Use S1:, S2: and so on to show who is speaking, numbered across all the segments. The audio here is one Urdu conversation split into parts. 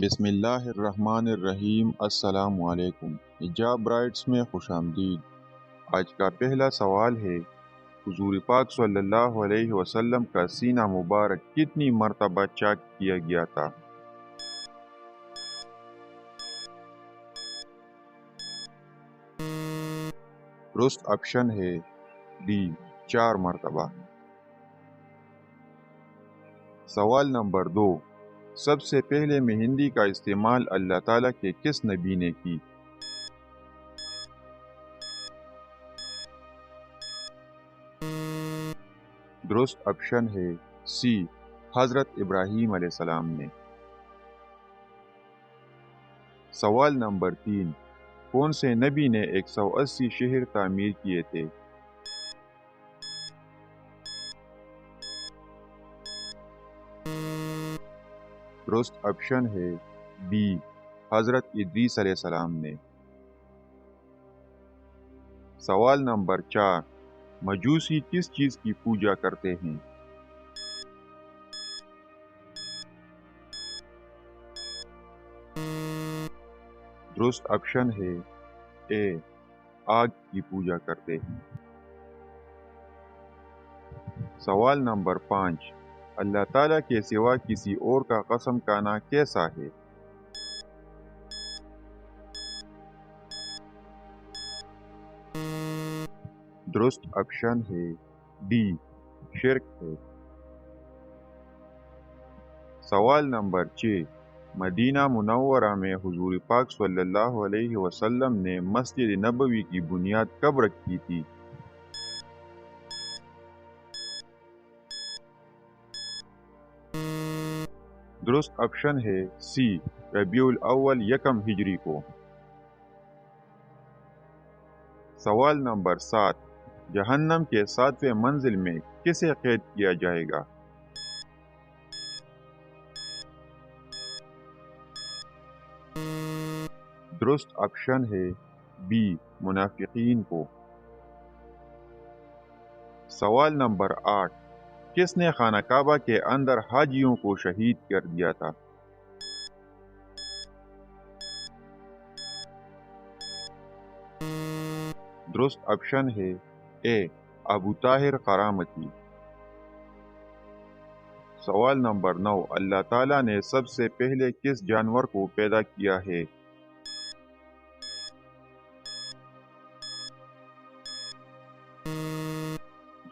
S1: بسم اللہ الرحمن الرحیم۔ السلام علیکم۔ حجاب برائٹس میں خوش آمدید۔ آج کا پہلا سوال ہے، حضور پاک صلی اللہ علیہ وسلم کا سینہ مبارک کتنی مرتبہ چاک کیا گیا تھا؟ درست آپشن ہے ڈی، 4 مرتبہ۔ سوال نمبر 2، سب سے پہلے مہندی کا استعمال اللہ تعالیٰ کے کس نبی نے کی؟ درست آپشن ہے سی، حضرت ابراہیم علیہ السلام نے۔ سوال نمبر 3، کون سے نبی نے 180 شہر تعمیر کیے تھے؟ درست آپشن ہے بی، حضرت ادریس علیہ السلام نے۔ سوال نمبر 4، مجوسی کس چیز کی پوجا کرتے ہیں؟ درست آپشن ہے اے، آگ کی پوجا کرتے ہیں۔ سوال نمبر 5، اللہ تعالیٰ کے سوا کسی اور کا قسم کھانا کیسا ہے؟ درست آپشن ہے ڈی، شرک ہے۔ سوال نمبر 6، مدینہ منورہ میں حضور پاک صلی اللہ علیہ وسلم نے مسجد نبوی کی بنیاد کب رکھی تھی؟ درست آپشن ہے سی، ربیع الاول یکم ہجری کو۔ سوال نمبر 7، جہنم کے 7ویں منزل میں کسے قید کیا جائے گا؟ درست آپشن ہے بی، منافقین کو۔ سوال نمبر 8، کس نے خانہ کعبہ کے اندر حاجیوں کو شہید کر دیا تھا؟ درست آپشن ہے اے، ابو طاہر قرامتی۔ سوال نمبر 9، اللہ تعالیٰ نے سب سے پہلے کس جانور کو پیدا کیا ہے؟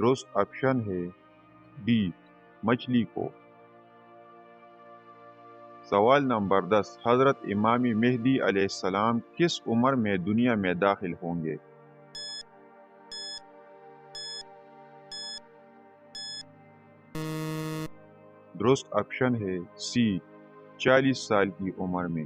S1: درست آپشن ہے ڈی، مچھلی کو۔ سوال نمبر 10، حضرت امام مہدی علیہ السلام کس عمر میں دنیا میں داخل ہوں گے؟ درست آپشن ہے سی، 40 سال کی عمر میں۔